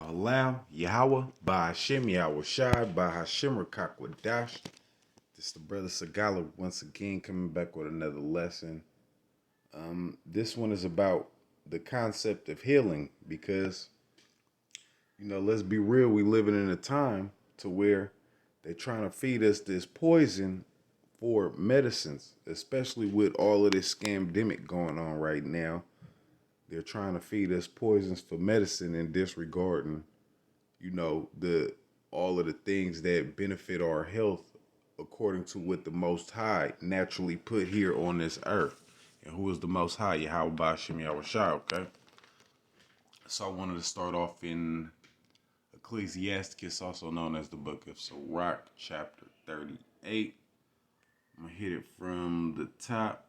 Allah, Yahweh, Bahashem, Yahweh Shai, Bahashem, Rakakwadash. This is the brother Sagala once again coming back with another lesson. This one is about the concept of healing because, let's be real, we living in a time to where they're trying to feed us this poison for medicines, especially with all of this scamdemic going on right now. They're trying to feed us poisons for medicine and disregarding the all of the things that benefit our health according to what the Most High naturally put here on this earth. And who is the Most High? Yahweh Bashim Yahweh Shai, okay? So I wanted to start off in Ecclesiasticus, also known as the book of Sirach, chapter 38. I'm going to hit it from the top.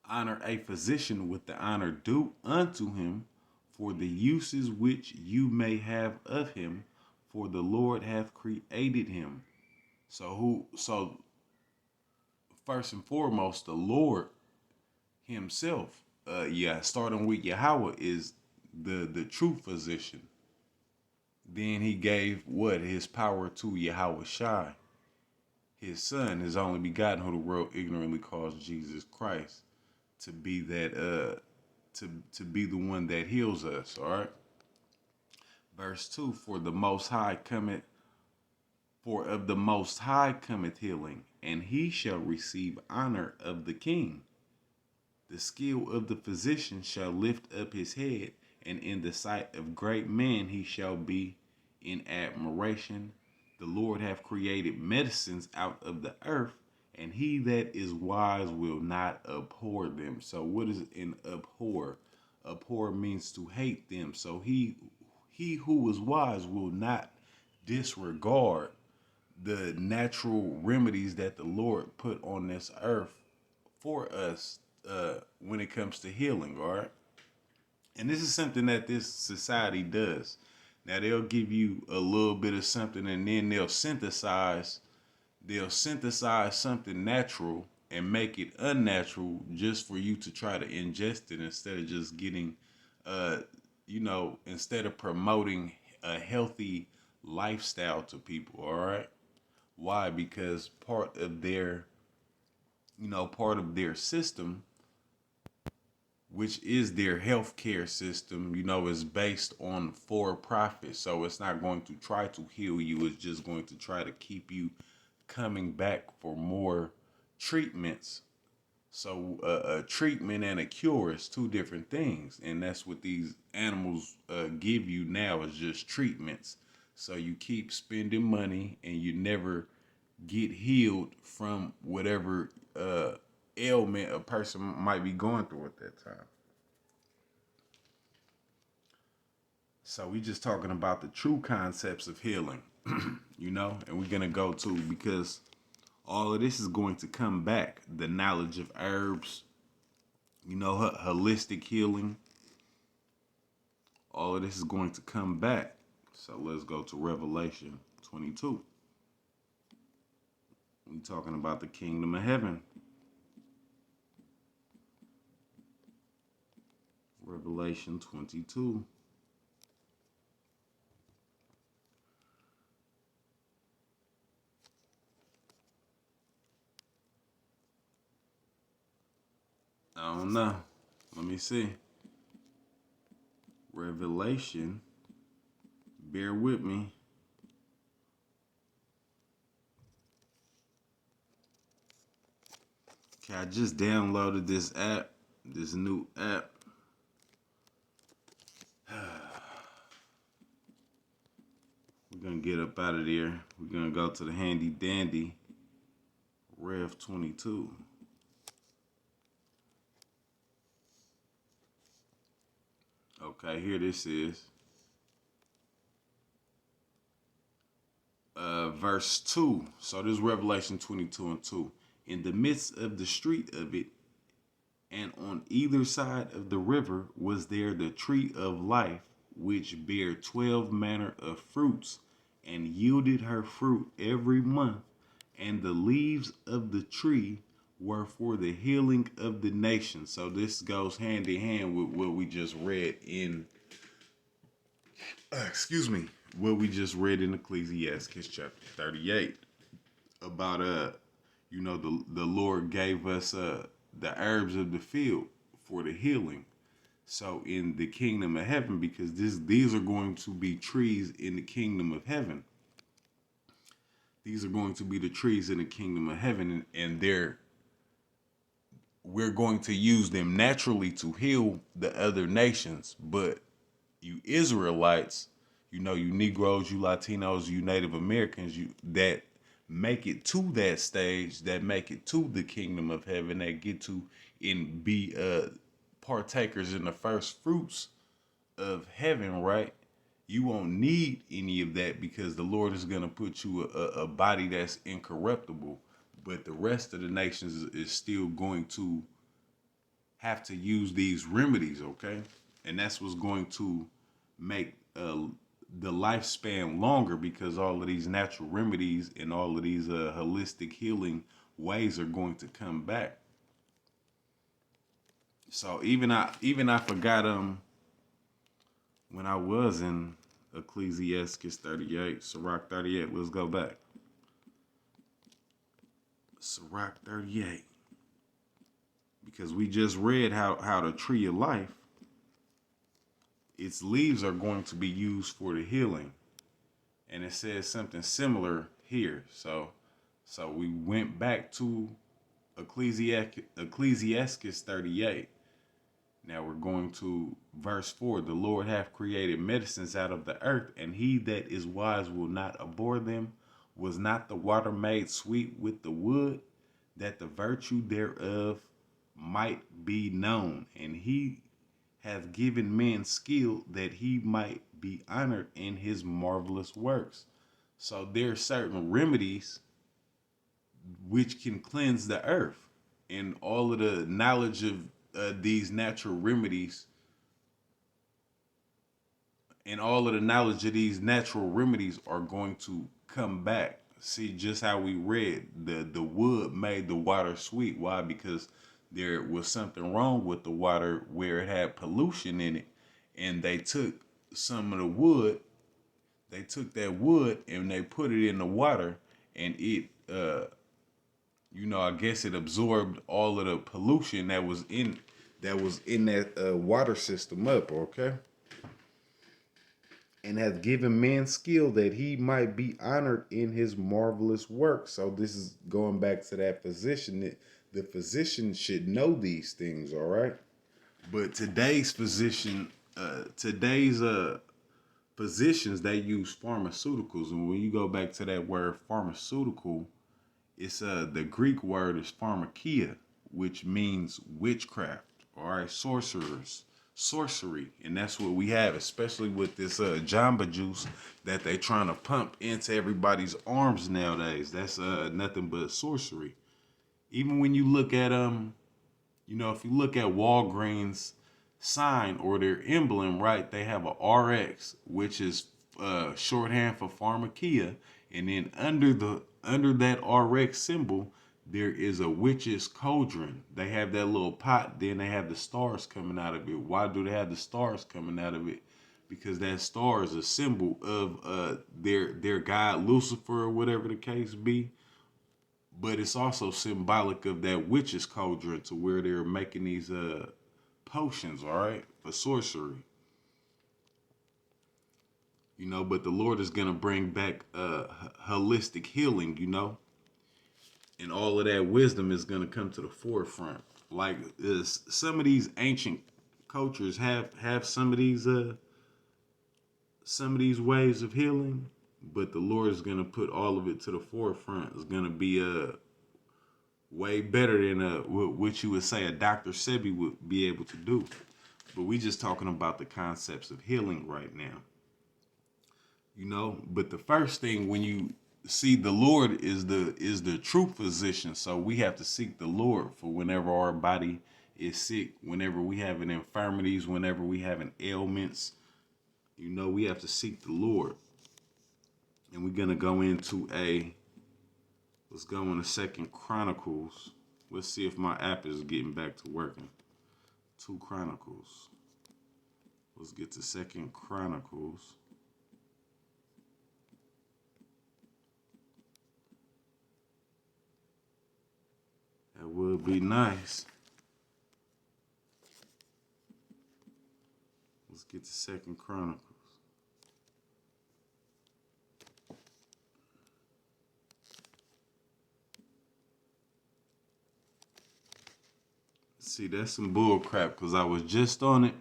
Honor a physician with the honor due unto him, for the uses which you may have of him, for the Lord hath created him. So first and foremost, the Lord himself, starting with Yahweh, is the true physician. Then he gave his power to Yahweh Shai, his son, his only begotten, who the world ignorantly calls Jesus Christ, to be that to be the one that heals us. All right. Verse 2, for of the Most High cometh healing, and he shall receive honor of the king. The skill of the physician shall lift up his head, and in the sight of great men he shall be in admiration. The Lord hath created medicines out of the earth, and he that is wise will not abhor them. So what is an abhor? Abhor means to hate them. So he who is wise will not disregard the natural remedies that the Lord put on this earth for us when it comes to healing, all right? And this is something that this society does. Now they'll give you a little bit of something and then they'll synthesize something natural and make it unnatural just for you to try to ingest it instead of just getting instead of promoting a healthy lifestyle to people, all right? Why? Because part of their system, which is their healthcare system, is based on for profit. So it's not going to try to heal you. It's just going to try to keep you coming back for more treatments. So a treatment and a cure is two different things. And that's what these animals give you now is just treatments. So you keep spending money and you never get healed from whatever ailment a person might be going through at that time. So we just talking about the true concepts of healing, and we're going to go to, because all of this is going to come back. The knowledge of herbs, holistic healing, all of this is going to come back. So let's go to Revelation 22. We're talking about the kingdom of heaven. Revelation 22. I don't know. Let me see. Revelation. Bear with me. Okay, I just downloaded this app, this new app. We're going to get up out of there. We're going to go to the handy dandy Rev 22. Okay, here this is. Verse 2. So this is Revelation 22 and 2. In the midst of the street of it, and on either side of the river, was there the tree of life, which bare 12 manner of fruits, and yielded her fruit every month. And the leaves of the tree were for the healing of the nation. So this goes hand in hand with what we just read in excuse me, what we just read in Ecclesiastes chapter 38 about the Lord gave us the herbs of the field for the healing. So in the kingdom of heaven, because these are going to be trees in the kingdom of heaven. These are going to be the trees in the kingdom of heaven, and we're going to use them naturally to heal the other nations. But you Israelites, you Negroes, you Latinos, you Native Americans, you that make it to that stage, that make it to the kingdom of heaven, that get to and be partakers in the first fruits of heaven, right? You won't need any of that because the Lord is going to put you a body that's incorruptible. But the rest of the nations is still going to have to use these remedies, okay? And that's what's going to make the lifespan longer, because all of these natural remedies and all of these holistic healing ways are going to come back. So even I forgot when I was in Ecclesiastes 38, Sirach 38. Let's go back. Sirach 38. Because we just read how the tree of life, its leaves are going to be used for the healing. And it says something similar here. So we went back to Ecclesiastes 38. Now we're going to verse 4. The Lord hath created medicines out of the earth, and he that is wise will not abhor them. Was not the water made sweet with the wood, that the virtue thereof might be known? And he hath given men skill, that he might be honored in his marvelous works. So there are certain remedies which can cleanse the earth, and all of the knowledge of these natural remedies, are going to come back. See, just how we read, the wood made the water sweet. Why? Because there was something wrong with the water where it had pollution in it, and they took some of the wood, they took that wood and they put it in the water, and it I guess it absorbed all of the pollution that was in that water system up, okay? And hath given man skill, that he might be honored in his marvelous work. So this is going back to that physician, that the physician should know these things, all right? But today's physicians, they use pharmaceuticals. And when you go back to that word pharmaceutical, it's the Greek word is pharmakia, which means witchcraft, all right, sorcery. And that's what we have, especially with this Jamba Juice that they trying to pump into everybody's arms nowadays. That's nothing but sorcery. Even when you look at if you look at Walgreens sign or their emblem, right, they have a RX, which is shorthand for pharmakia, and then under that RX symbol, there is a witch's cauldron. They have that little pot, then they have the stars coming out of it. Why do they have the stars coming out of it? Because that star is a symbol of their god Lucifer, or whatever the case be. But it's also symbolic of that witch's cauldron, to where they're making these potions, all right, for sorcery. But the Lord is going to bring back holistic healing, and all of that wisdom is going to come to the forefront. Like some of these ancient cultures have some of these ways of healing, but the Lord is going to put all of it to the forefront. It's going to be way better than what you would say a Dr. Sebi would be able to do. But we just talking about the concepts of healing right now. But the first thing, when you see, the Lord is the true physician. So we have to seek the Lord for whenever our body is sick, whenever we have infirmities, whenever we have ailments. We have to seek the Lord. And we're gonna go into let's go into 2 Chronicles. Let's see if my app is getting back to working. 2 Chronicles. Let's get to 2 Chronicles. would be nice. Let's get to Second Chronicles. See, that's some bull crap because I was just on it.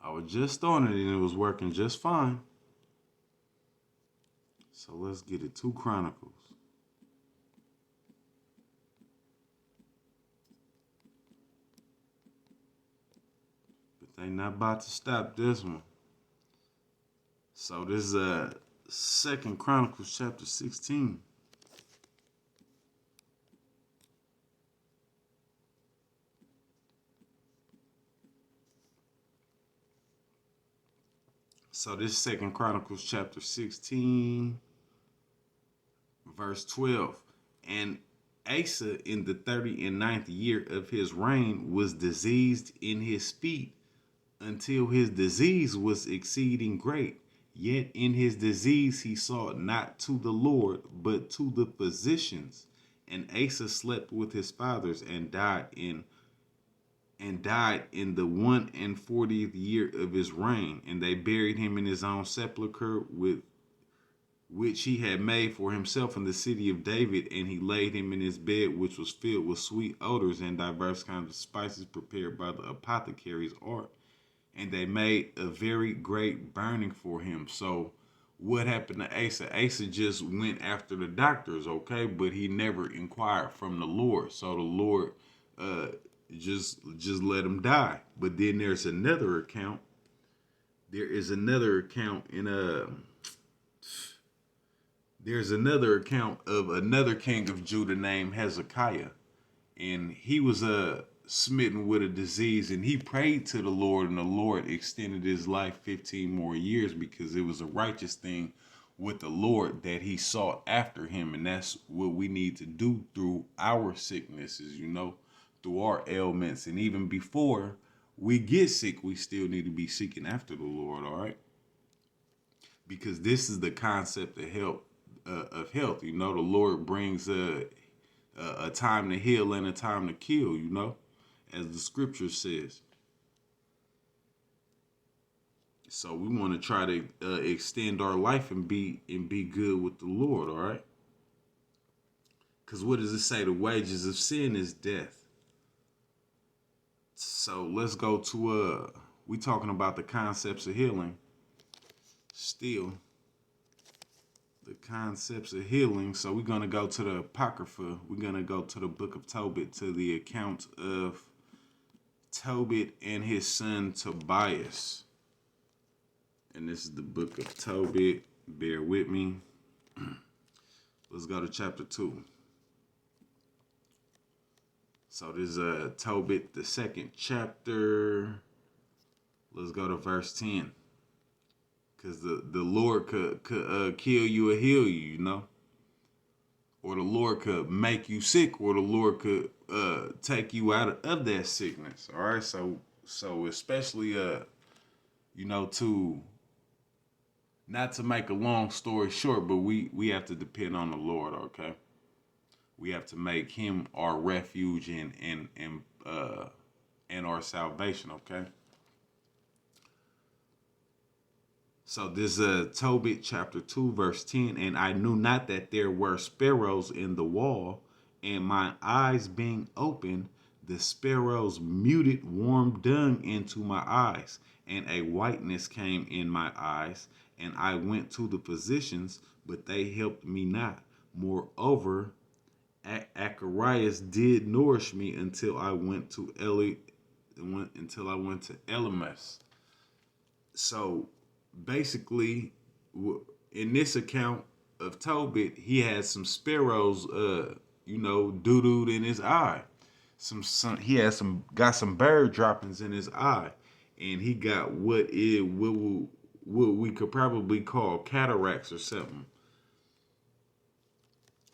And it was working just fine. So let's get it. 2 Chronicles. But they not about to stop this one. So this is 2 Chronicles chapter 16. So this 2 Chronicles chapter 16, verse 12. And Asa in the 39th year of his reign was diseased in his feet until his disease was exceeding great. Yet in his disease he sought not to the Lord, but to the physicians. And Asa slept with his fathers and died in the 41st year of his reign, and they buried him in his own sepulchre with which he had made for himself in the city of David, and he laid him in his bed, which was filled with sweet odors and diverse kinds of spices prepared by the apothecary's art. And they made a very great burning for him. So what happened to Asa? Asa just went after the doctors, okay, but he never inquired from the Lord. So the Lord just let him die. But then there's another account. There is another account there's another account of another king of Judah named Hezekiah, and he was smitten with a disease, and he prayed to the Lord, and the Lord extended his life 15 more years because it was a righteous thing with the Lord that he sought after him. And that's what we need to do through our sicknesses, through our ailments. And even before we get sick, we still need to be seeking after the Lord, all right? Because this is the concept of health. The Lord brings a time to heal and a time to kill, as the scripture says. So we want to try to extend our life and be good with the Lord, all right? Because what does it say? The wages of sin is death. So let's go to we talking about the concepts of healing. Still, the concepts of healing. So we're gonna go to the Apocrypha. We're gonna go to the book of Tobit, to the account of Tobit and his son Tobias. And this is the book of Tobit. Bear with me. Let's go to chapter 2. So this is Tobit, the 2nd chapter. Let's go to verse 10. Because the Lord could kill you or heal you, Or the Lord could make you sick, or the Lord could take you out of that sickness. All right. So especially to not to make a long story short, but we have to depend on the Lord, okay? We have to make him our refuge and our salvation, okay? So this is Tobit chapter 2, verse 10. And I knew not that there were sparrows in the wall, and my eyes being open, the sparrows muted warm dung into my eyes, and a whiteness came in my eyes. And I went to the physicians, but they helped me not. Moreover, Acharias did nourish me until I went to Elymas. So basically, in this account of Tobit, he had some sparrows, doo-dooed in his eye. He had got some bird droppings in his eye, and he got what we could probably call cataracts or something.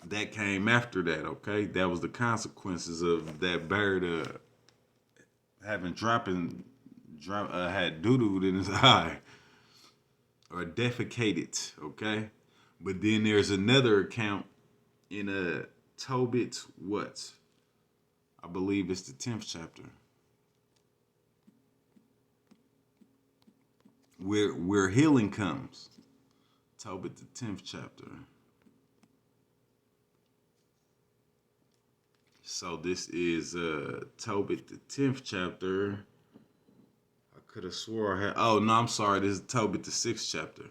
That came after that, okay? That was the consequences of that bird having had doo-dooed in his eye. Or defecated, okay? But then there's another account in Tobit, what? I believe it's the 10th chapter. Where healing comes. Tobit, the 10th chapter. So this is Tobit, the 10th chapter. I could have swore I had. Oh, no, I'm sorry. This is Tobit, the 6th chapter.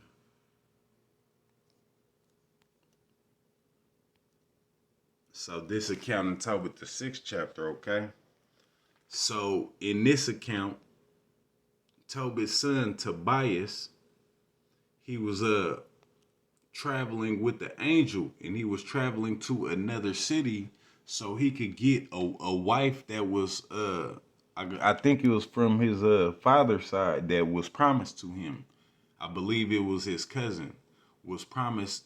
So this account in Tobit, the 6th chapter, okay? So in this account, Tobit's son Tobias, he was traveling with the angel, and he was traveling to another city so he could get a wife that was I think it was from his father's side that was promised to him. I believe it was his cousin, was promised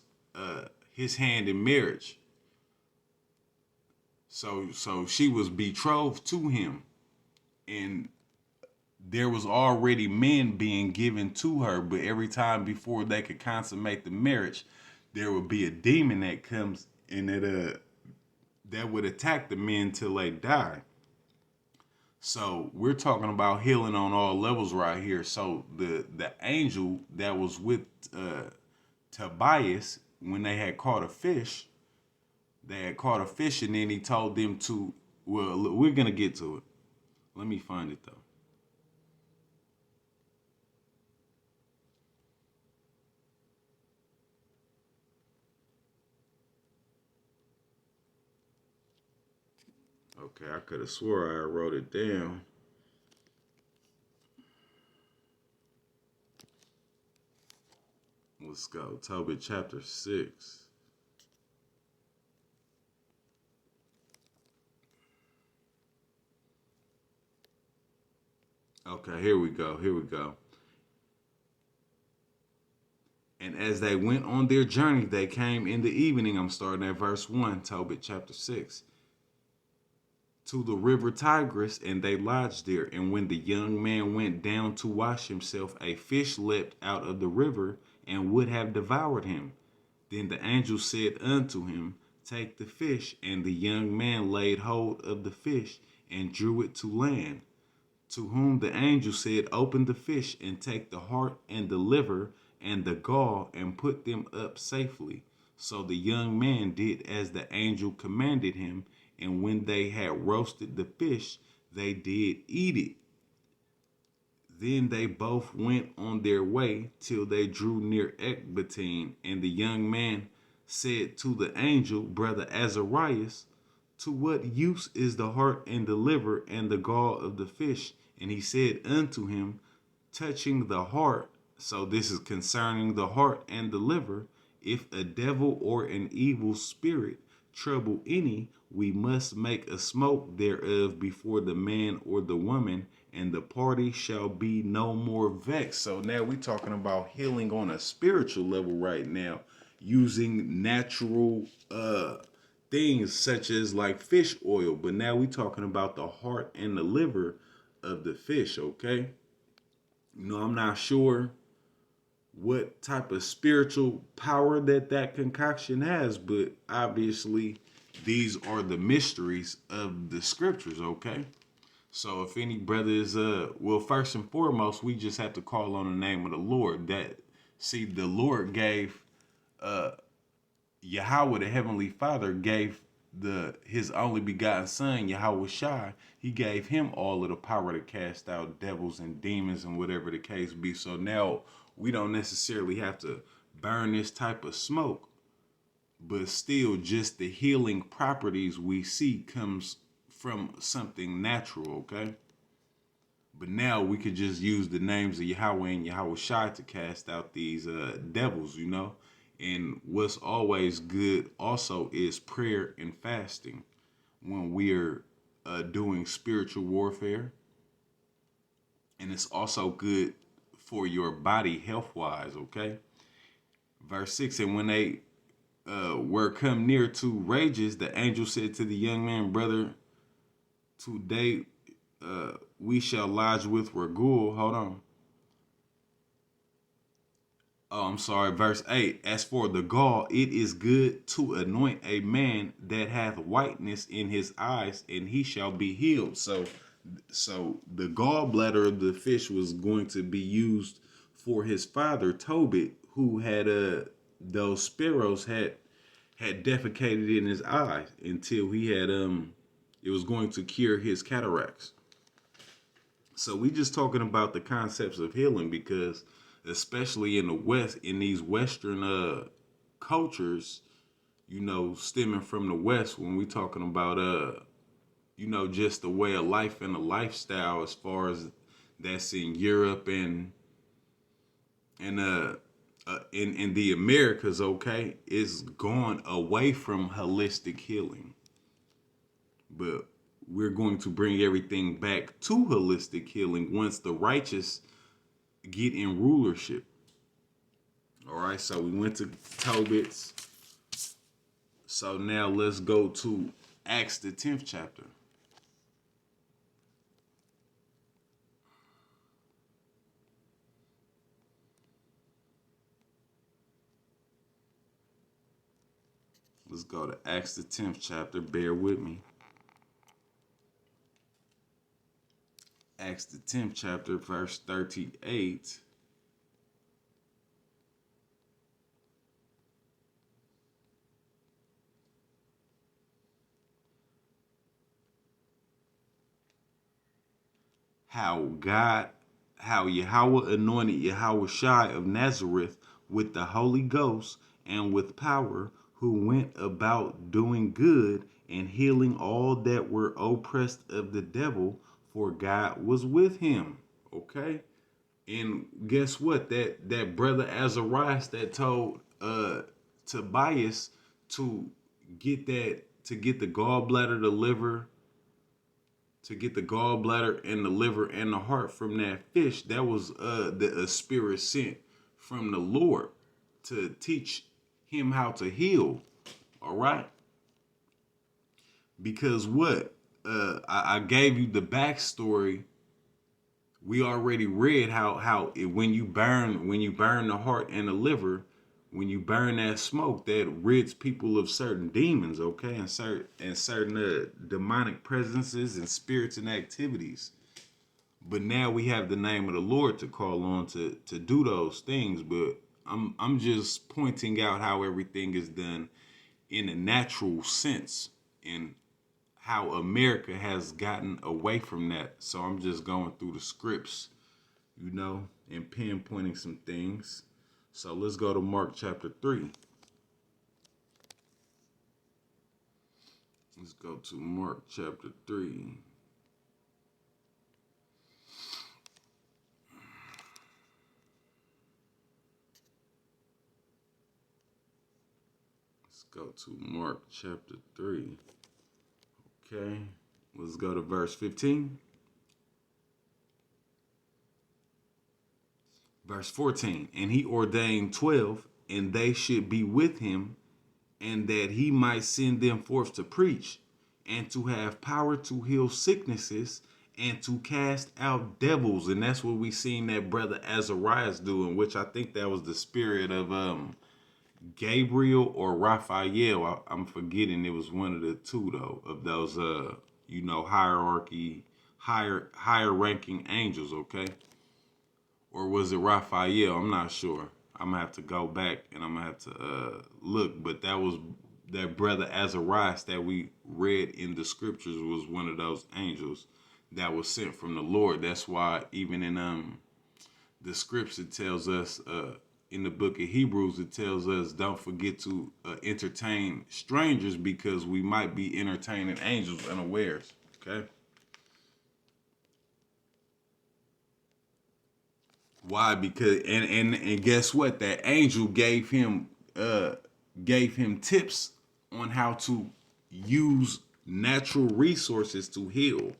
his hand in marriage. So she was betrothed to him, and there was already men being given to her, but every time before they could consummate the marriage, there would be a demon that comes and that would attack the men till they die. So we're talking about healing on all levels right here. So the angel that was with Tobias, when they had caught a fish, and then he told them to. Well, look, we're gonna get to it. Let me find it though. Okay, I could have swore I wrote it down. Let's go. Tobit chapter 6. Okay, here we go. Here we go. And as they went on their journey, they came in the evening. I'm starting at verse 1, Tobit chapter 6. To the river Tigris, and they lodged there. And when the young man went down to wash himself, a fish leapt out of the river and would have devoured him. Then the angel said unto him, Take the fish. And the young man laid hold of the fish and drew it to land. To whom the angel said, Open the fish and take the heart and the liver and the gall and put them up safely. So the young man did as the angel commanded him, and when they had roasted the fish, they did eat it. Then they both went on their way till they drew near Ecbatane, and the young man said to the angel, Brother Azarias, to what use is the heart and the liver and the gall of the fish? And he said unto him, touching the heart, so this is concerning the heart and the liver, if a devil or an evil spirit trouble any, we must make a smoke thereof before the man or the woman, and the party shall be no more vexed. So now we're talking about healing on a spiritual level right now, using natural things such as like fish oil. But now we're talking about the heart and the liver of the fish, okay? You know, I'm not sure what type of spiritual power that concoction has, but obviously these are the mysteries of the scriptures, okay? So if any brothers, well, first and foremost, we just have to call on the name of the Lord. The Lord gave Yahweh, the Heavenly Father, gave his only begotten Son, Yahweh Shai. He gave him all of the power to cast out devils and demons and whatever the case be. So now we don't necessarily have to burn this type of smoke, but still just the healing properties we see comes from something natural, okay? But now we could just use the names of Yahweh and Yahweh Shai to cast out these devils, you know? And what's always good also is prayer and fasting when we're doing spiritual warfare. And it's also good for your body health-wise, okay? Verse 6, and when they were come near to Rages, the angel said to the young man, Brother, today we shall lodge with Ragul. Hold on. Oh, I'm sorry, verse 8. As for the gall, it is good to anoint a man that hath whiteness in his eyes, and he shall be healed. So the gallbladder of the fish was going to be used for his father Tobit, who had those sparrows had defecated in his eyes until he had it was going to cure his cataracts. So we just talking about the concepts of healing, because especially in the West, in these Western cultures, stemming from the West, when we talking about just the way of life and the lifestyle, as far as that's in Europe and in the Americas, okay, is gone away from holistic healing. But we're going to bring everything back to holistic healing once the righteous get in rulership. All right, so we went to Tobit's. So now let's go to Acts the 10th chapter. Let's go to Acts the 10th chapter. Bear with me. Acts the 10th chapter, verse 38. How Yahweh anointed Yahushua of Nazareth with the Holy Ghost and with power, who went about doing good and healing all that were oppressed of the devil, for God was with him. Okay? And guess what? That brother Azarias that told Tobias to get the gallbladder, the liver, to get the gallbladder and the liver and the heart from that fish, that was a spirit sent from the Lord to teach him how to heal. All right? Because what? I gave you the backstory. We already read how when you burn the heart and the liver, when you burn that smoke, that rids people of certain demons, okay, and certain demonic presences and spirits and activities. But now we have the name of the Lord to call on to do those things. But I'm just pointing out how everything is done in a natural sense, and how America has gotten away from that. So I'm just going through the scripts, and pinpointing some things. So let's go to Mark chapter 3. Let's go to Mark chapter 3. Let's go to Mark chapter 3. Okay. Let's go to verse 15. Verse 14. And he ordained 12, and they should be with him, and that he might send them forth to preach, and to have power to heal sicknesses, and to cast out devils. And that's what we seen that brother Azarias doing, which I think that was the spirit of Gabriel or Raphael. I'm forgetting, it was one of the two though, of those higher ranking angels, okay? Or was it Raphael? I'm not sure. I'm gonna have to go back and I'm gonna have to look. But that brother Azarias that we read in the scriptures was one of those angels that was sent from the Lord. That's why even in the scripture tells us in the book of Hebrews, it tells us don't forget to entertain strangers, because we might be entertaining angels unawares. Okay. Why? Because and guess what? That angel gave him tips on how to use natural resources to heal.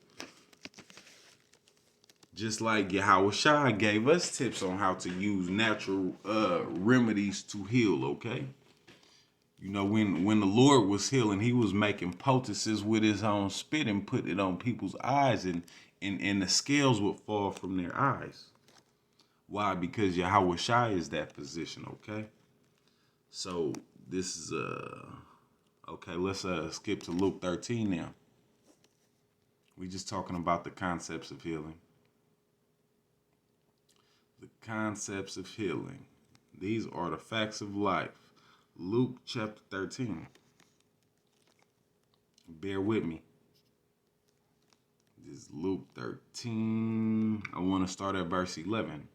Just like Yahushua gave us tips on how to use natural remedies to heal, okay? When the Lord was healing, he was making poultices with his own spit and putting it on people's eyes, and the scales would fall from their eyes. Why? Because Yahweh Shai is that position, okay? So this is okay, let's skip to Luke 13 now. We just talking about the concepts of healing. The concepts of healing. These are the facts of life. Luke chapter 13. Bear with me. This is Luke 13. I want to start at verse 11.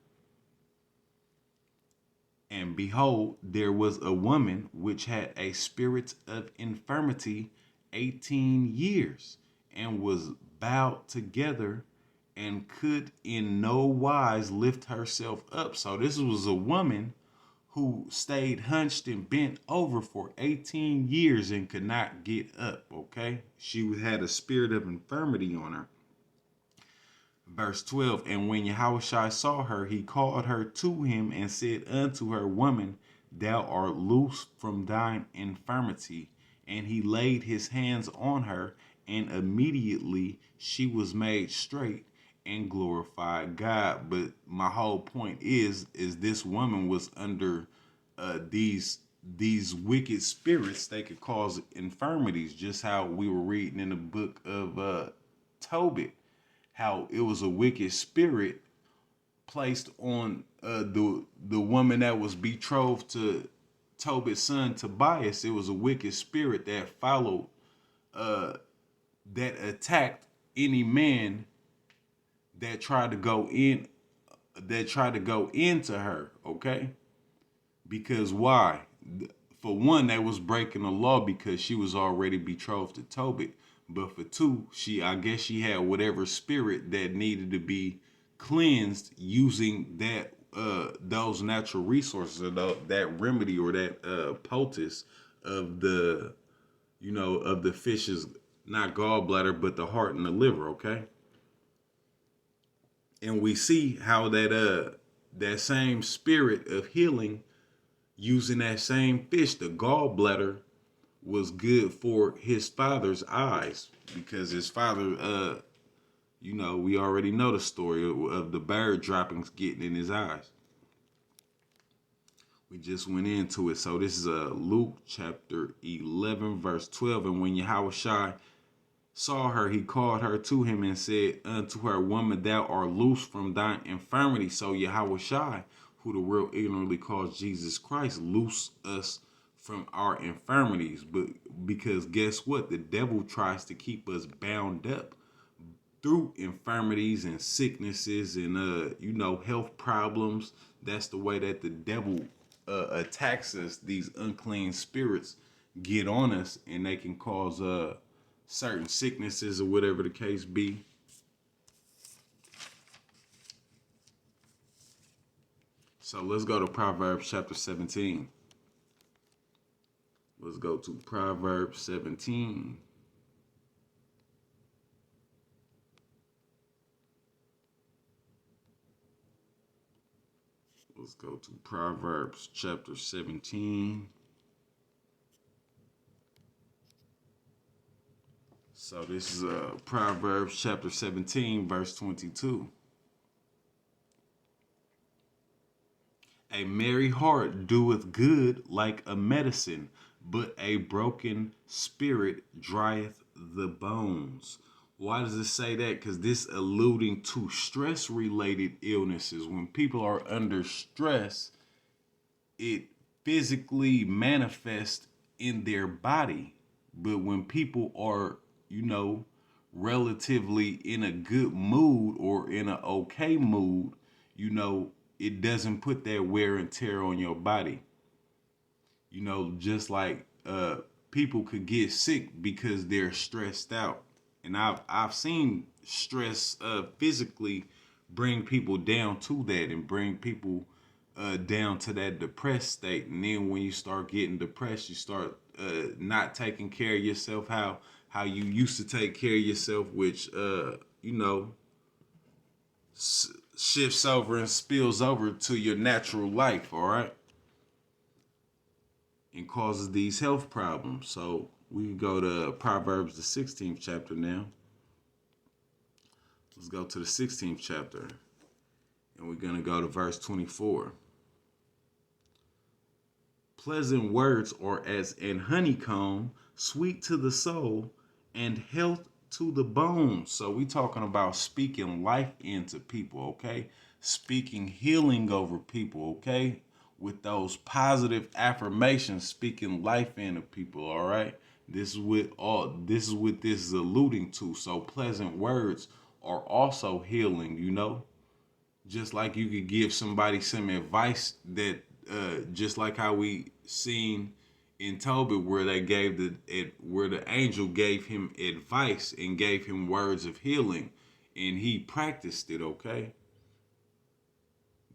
And behold, there was a woman which had a spirit of infirmity 18 years, and was bowed together, and could in no wise lift herself up. So this was a woman who stayed hunched and bent over for 18 years and could not get up, okay? She had a spirit of infirmity on her. Verse 12, and when Yahushua saw her, he called her to him and said unto her, Woman, thou art loose from thine infirmity. And he laid his hands on her, and immediately she was made straight and glorified God. But my whole point is this woman was under these wicked spirits. They could cause infirmities, just how we were reading in the book of Tobit, how it was a wicked spirit placed on the woman that was betrothed to Tobit's son Tobias. It was a wicked spirit that followed, that attacked any man that tried to go into her, okay? Because why? For one, they was breaking the law because she was already betrothed to Tobit. But for two, I guess she had whatever spirit that needed to be cleansed using that those natural resources, or that remedy, or that poultice of the of the fish's, not gallbladder, but the heart and the liver, okay? And we see how that same spirit of healing, using that same fish, the gallbladder, was good for his father's eyes, because his father, we already know the story of the bird droppings getting in his eyes. We just went into it. So this is Luke chapter 11, verse 12. And when Yahushua saw her, he called her to him and said unto her, Woman, thou art loose from thine infirmity. So Yahushua, who the world ignorantly calls Jesus Christ, loose us from our infirmities. But because guess what? The devil tries to keep us bound up through infirmities and sicknesses and health problems. That's the way that the devil attacks us. These unclean spirits get on us, and they can cause certain sicknesses or whatever the case be. So let's go to Proverbs chapter 17. Let's go to Proverbs 17. Let's go to Proverbs chapter 17. So this is Proverbs chapter 17, verse 22. A merry heart doeth good like a medicine, but a broken spirit drieth the bones. Why does it say that? Because this alluding to stress-related illnesses. When people are under stress, it physically manifests in their body. But when people are, relatively in a good mood or in an okay mood, it doesn't put that wear and tear on your body. Just like people could get sick because they're stressed out. And I've seen stress physically bring people down to that, and bring people down to that depressed state. And then when you start getting depressed, you start not taking care of yourself how you used to take care of yourself, which shifts over and spills over to your natural life, all right? And causes these health problems. So we can go to Proverbs, the 16th chapter now. Let's go to the 16th chapter. And we're going to go to verse 24. Pleasant words are as an honeycomb, sweet to the soul and health to the bones. So we talking about speaking life into people, okay? Speaking healing over people, okay? With those positive affirmations, speaking life into people, all right? This is what this is alluding to. So pleasant words are also healing, you know? Just like you could give somebody some advice that just like how we seen in Tobit where they gave where the angel gave him advice and gave him words of healing and he practiced it, okay?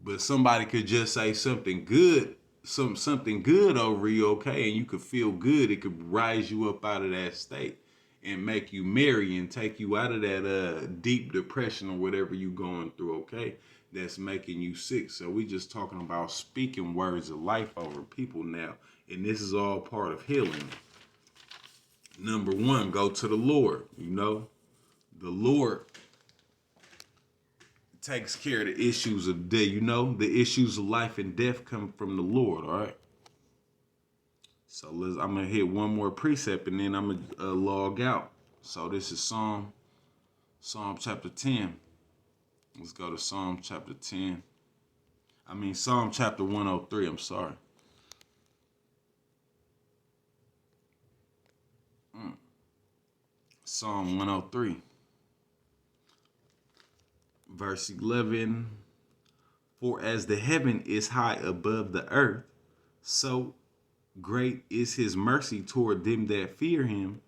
But somebody could just say something good, something good over you, okay, and you could feel good. It could rise you up out of that state and make you merry and take you out of that deep depression or whatever you going through, okay? That's making you sick. So we just talking about speaking words of life over people now. And this is all part of healing. Number one, go to the Lord. You know, the Lord takes care of the issues of day. You know, the issues of life and death come from the Lord. All right. So I'm gonna hit one more precept and then I'm gonna log out. So this is Psalm chapter 10. Let's go to Psalm chapter 10. Psalm chapter 103. I'm sorry. Psalm 103. Verse 11. For as the heaven is high above the earth, so great is his mercy toward them that fear him.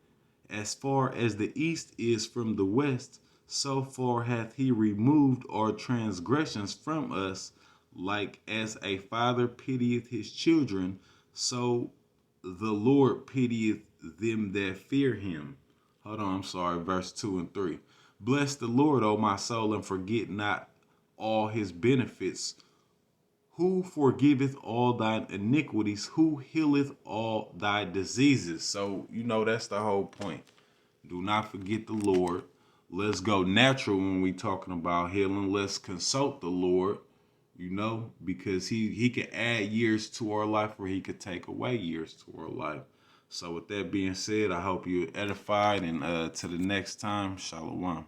As far as the east is from the west, so far hath he removed our transgressions from us. Like as a father pitieth his children, so the Lord pitieth them that fear him. Hold on, I'm sorry, verse 2 and 3. Bless the Lord, O my soul, and forget not all his benefits, who forgiveth all thine iniquities, who healeth all thy diseases. So, you know, that's the whole point. Do not forget the Lord. Let's go natural when we talking about healing. Let's consult the Lord, you know, because he can add years to our life or he could take away years to our life. So with that being said, I hope you're edified and to the next time, Shalom.